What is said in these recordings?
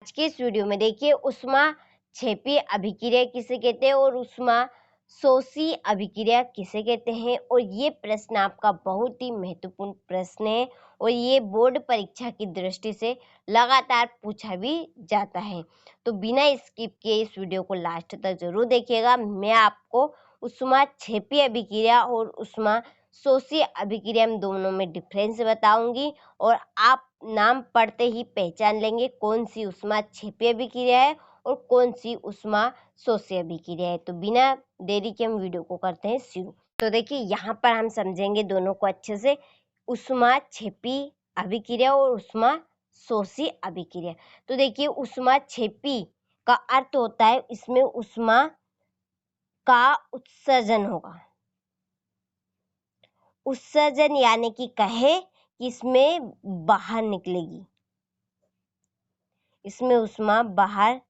आज के इस वीडियो में देखिए उष्मा क्षेपी अभिक्रिया किसे कहते हैं और उष्मा शोषी अभिक्रिया किसे कहते हैं। और ये प्रश्न आपका बहुत ही महत्वपूर्ण प्रश्न है और ये बोर्ड परीक्षा की दृष्टि से लगातार पूछा भी जाता है। तो बिना स्किप किए इस वीडियो को लास्ट तक जरूर देखिएगा। मैं आपको उष्मा क्षेपी अभिक्रिया और उष्मा शोषी अभिक्रिया दोनों में डिफरेंस बताऊंगी और आप नाम पढ़ते ही पहचान लेंगे कौन सी उष्मा क्षेपी अभिक्रिया है और कौन सी उष्मा शोषी अभिक्रिया है। तो बिना देरी के हम वीडियो को करते हैं शुरू। तो देखिए यहाँ पर हम समझेंगे दोनों को अच्छे से, उष्मा क्षेपी अभिक्रिया और उष्मा शोषी अभिक्रिया। तो देखिए उष्मा क्षेपी का अर्थ होता है इसमें उष्मा का उत्सर्जन होगा। उत्सर्जन यानी कि कहे कि इसमें बाहर निकलेगी, इसमें उष्मा बाहर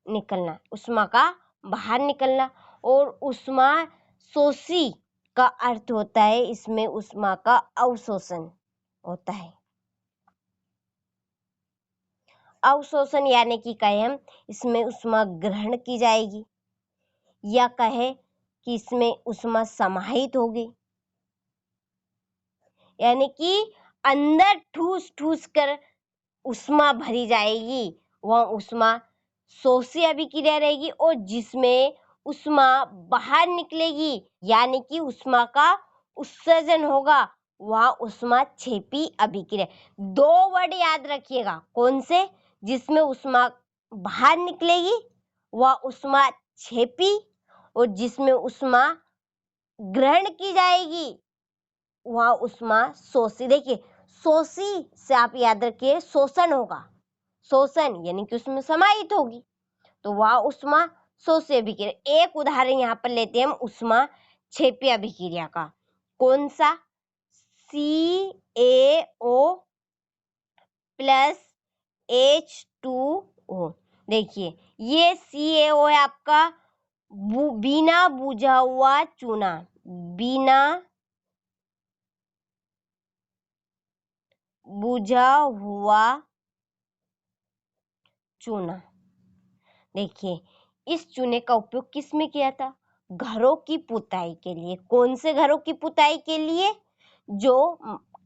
निकलना, उष्मा का बाहर निकलना। और उष्मा शोषी का अर्थ होता है इसमें उष्मा का अवशोषण होता है। अवशोषण यानी कि कहे हम इसमें उष्मा ग्रहण की जाएगी या कहे कि इसमें उष्मा समाहित होगी, यानी कि अंदर ठूस ठूस कर उष्मा भरी जाएगी, वह उष्मा शोषी अभिक्रिया रहेगी। और जिसमें उष्मा बाहर निकलेगी यानी कि उष्मा का उत्सर्जन होगा, वह उष्मा क्षेपी अभिक्रिया। दो वर्ड याद रखिएगा, कौन से? जिसमें उष्मा बाहर निकलेगी वह उष्मा क्षेपी और जिसमें उष्मा ग्रहण की जाएगी वह उष्मा शोषी। देखिए शोषी से आप याद रखिए शोषण होगा, शोषण यानी कि उसमें समाहित होगी, तो वह उष्मा शोषी अभिक्रिया। एक उदाहरण यहाँ पर लेते हैं हम उष्मा क्षेपी अभिक्रिया का। कौन सा? CaO plus H2O। देखिए ये CaO है आपका बिना बुझा हुआ चूना, बिना बुझा हुआ चूना। देखिए इस चूने का उपयोग किस में किया था? घरों की पुताई के लिए। कौन से घरों की पुताई के लिए? जो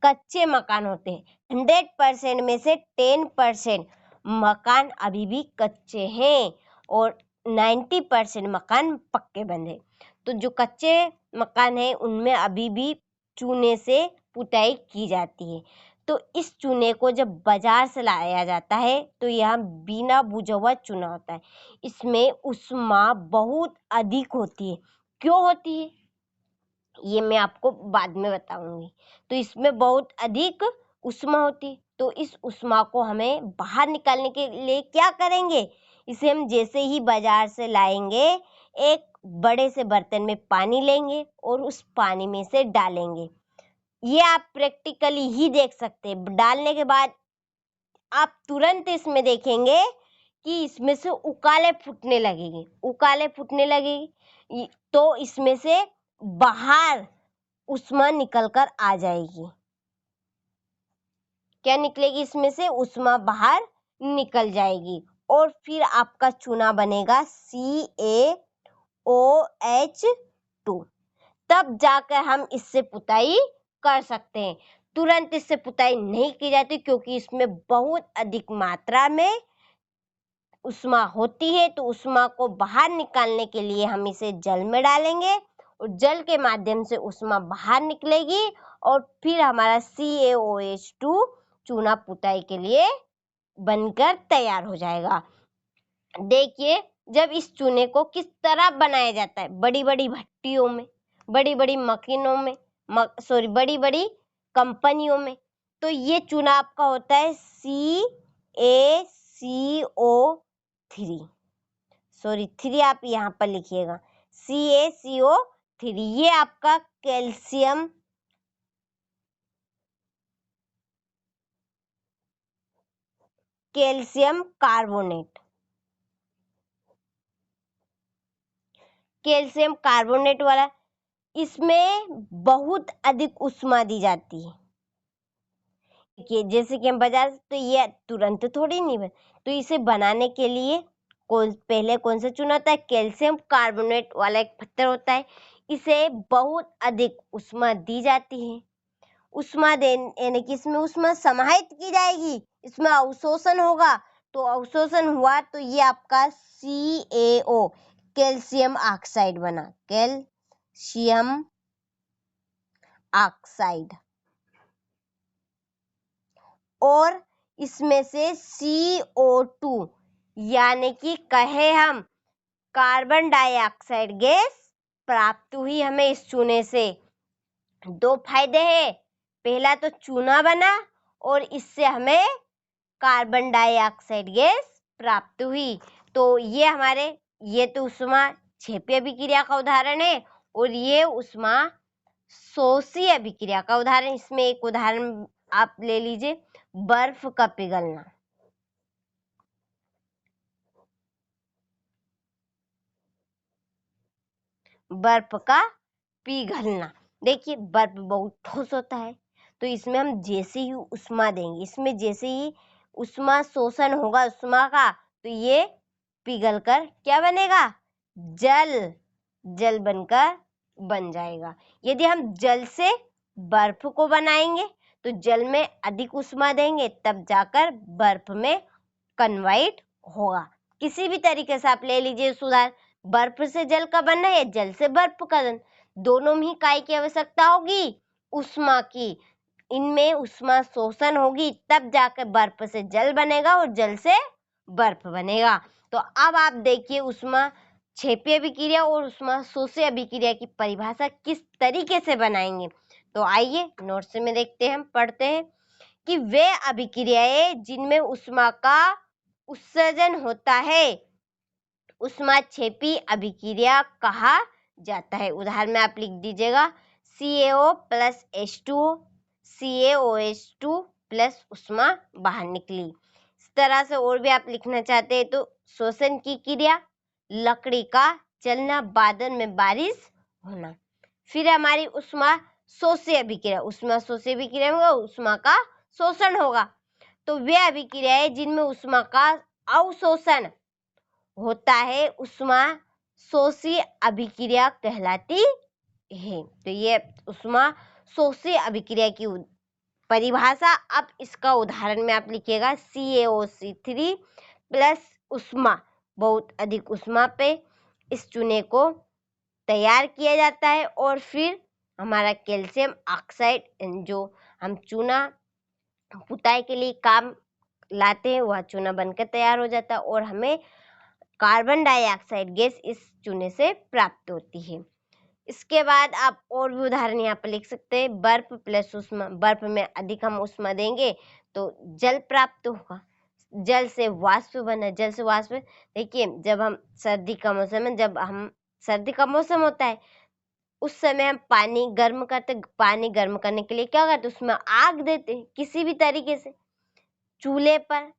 कच्चे मकान होते हैं। 100% में से 10% मकान अभी भी कच्चे हैं और 90% मकान पक्के बने। तो जो कच्चे मकान है उनमें अभी भी चूने से पुताई की जाती है। तो इस चूने को जब बाजार से लाया जाता है तो यह बिना बुझा हुआ चूना होता है। इसमें उष्मा बहुत अधिक होती है। क्यों होती है ये मैं आपको बाद में बताऊंगी। तो इसमें बहुत अधिक उष्मा होती है, तो इस उष्मा को हमें बाहर निकालने के लिए क्या करेंगे? इसे हम जैसे ही बाजार से लाएंगे एक बड़े से बर्तन में पानी लेंगे और उस पानी में से डालेंगे। ये आप प्रैक्टिकली ही देख सकते हैं। डालने के बाद आप तुरंत इसमें देखेंगे कि इसमें से उकाले फूटने लगेंगे, उकाले फूटने लगेगी तो इसमें से बाहर उष्मा निकल कर आ जाएगी। क्या निकलेगी? इसमें से उष्मा बाहर निकल जाएगी और फिर आपका चूना बनेगा CaOH2। तब जाकर हम इससे पुताई कर सकते हैं। तुरंत इससे पुताई नहीं की जाती क्योंकि इसमें बहुत अधिक मात्रा में उष्मा होती है। तो उष्मा को बाहर निकालने के लिए हम इसे जल में डालेंगे और जल के माध्यम से उष्मा बाहर निकलेगी और फिर हमारा CaOH2 चूना पुताई के लिए बनकर तैयार हो जाएगा। देखिए जब इस चूने को किस तरह बनाया जाता है, बड़ी बड़ी भट्टियों में, बड़ी बड़ी मशीनों में, बड़ी बड़ी कंपनियों में। तो ये चूना आपका होता है CaCO3, 3 आप यहाँ पर लिखिएगा, CaCO3। ये आपका कैल्शियम कार्बोनेट, कैल्शियम कार्बोनेट वाला, इसमें बहुत अधिक उष्मा दी जाती है। देखिए जैसे कि हम बाजार से, तो ये तुरंत थोड़ी नहीं बन, तो इसे बनाने के लिए पहले कौन सा चूना होता है, कैल्शियम कार्बोनेट वाला एक पत्थर होता है। इसे बहुत अधिक ऊष्मा दी जाती है। ऊष्मा देने यानी कि इसमें ऊष्मा समाहित की जाएगी, इसमें अवशोषण होगा। तो अवशोषण हुआ तो ये आपका CaO कैल्शियम ऑक्साइड बना, कैल्शियम ऑक्साइड। और इसमें से CO2 यानी कि कहे हम कार्बन डाइऑक्साइड गैस प्राप्त हुई हमें इस चूने से। दो फायदे हैं, पहला तो चूना बना और इससे हमें कार्बन डाइऑक्साइड गैस प्राप्त हुई। तो ये तो उष्मा क्षेपी अभिक्रिया का उदाहरण है और ये उष्मा शोषी अभिक्रिया का उदाहरण। इसमें एक उदाहरण आप ले लीजिए, बर्फ का पिघलना। बर्फ का पिघलना, देखिए बर्फ बहुत ठोस होता है, तो इसमें हम जैसे ही उष्मा देंगे, इसमें जैसे ही उष्मा शोषण होगा उष्मा का, तो ये पिघलकर क्या बनेगा, जल बनकर बन जाएगा। यदि हम जल से बर्फ को बनाएंगे तो जल में अधिक उष्मा देंगे तब जाकर बर्फ में कन्वर्ट होगा। किसी भी तरीके से आप ले लीजिए सुधार, बर्फ से जल का बनना है, जल से बर्फ का बनना, दोनों में ही काय की आवश्यकता होगी, उष्मा की। इनमें उष्मा शोषण होगी तब जाकर बर्फ से जल बनेगा और जल से बर्फ बनेगा। तो अब आप देखिए उष्मा क्षेपी अभिक्रिया और उष्मा शोषी अभिक्रिया की परिभाषा किस तरीके से बनाएंगे। तो आइए नोट्स में देखते हैं, हम पढ़ते हैं कि वे अभिक्रियाएं जिनमें उष्मा का उत्सर्जन होता है उष्मा क्षेपी अभिक्रिया कहा जाता है। उदाहरण में आप लिख दीजिएगा CaO plus H2O, CaOH2 plus उष्मा बाहर निकली। इस तरह से और भी आप लिखना चाहते हैं तो शोषण की क्रिया, लकड़ी का जलना, बादल में बारिश होना। फिर हमारी उष्मा शोषी अभिक्रिया, उष्मा शोषी अभिक्रिया में उष्मा का शोषण होगा। तो वे अभिक्रियाएं जिनमें उष्मा का अवशोषण होता है उष्मा शोषी अभिक्रिया कहलाती है। तो ये उष्मा शोषी अभिक्रिया की परिभाषा। अब इसका उदाहरण में आप लिखिएगा CaOC3 प्लस उष्मा, बहुत अधिक उष्मा पे इस चूने को तैयार किया जाता है और फिर हमारा कैल्शियम ऑक्साइड जो हम चूना पुताई के लिए काम लाते हैं वह चूना बनकर तैयार हो जाता है और हमें कार्बन डाइऑक्साइड गैस इस चूने से प्राप्त होती है। इसके बाद आप और भी उदाहरण यहाँ पर लिख सकते हैं, बर्फ प्लस उष्मा, बर्फ में अधिक हम उष्मा देंगे तो जल प्राप्त होगा, जल से वाष्प बना, जल से वाष्प। देखिए जब हम सर्दी का मौसम है, जब हम सर्दी का मौसम होता है उस समय हम पानी गर्म करते, पानी गर्म करने के लिए क्या करते, उसमें आग देते किसी भी तरीके से, चूल्हे पर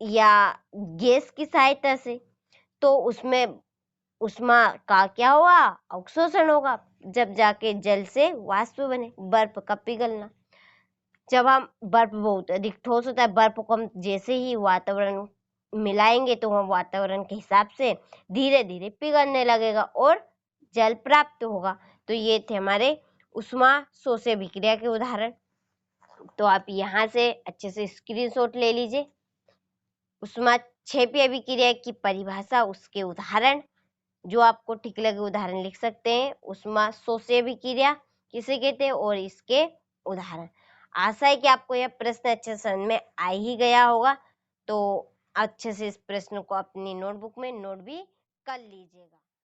या गैस की सहायता से, तो उसमें उष्मा का क्या होगा, अवशोषण होगा, जब जाके जल से वाष्प बने, बर्फ का पिघलना। जब हम बर्फ बहुत अधिक ठोस होता है, बर्फ को हम जैसे ही वातावरण मिलाएंगे तो वह वातावरण के हिसाब से धीरे धीरे पिघलने लगेगा और जल प्राप्त होगा। तो ये थे हमारे उष्मा शोषी अभिक्रिया के उदाहरण। तो आप यहाँ से अच्छे से स्क्रीनशॉट ले लीजिए। उष्मा क्षेपी अभिक्रिया की परिभाषा, उसके उदाहरण, जो आपको ठीक लगे उदाहरण लिख सकते हैं। उष्मा शोषी अभिक्रिया किसे कहते हैं और इसके उदाहरण। आशा है कि आपको यह प्रश्न अच्छे से समझ में आ ही गया होगा। तो अच्छे से इस प्रश्न को अपनी नोटबुक में नोट भी कर लीजिएगा।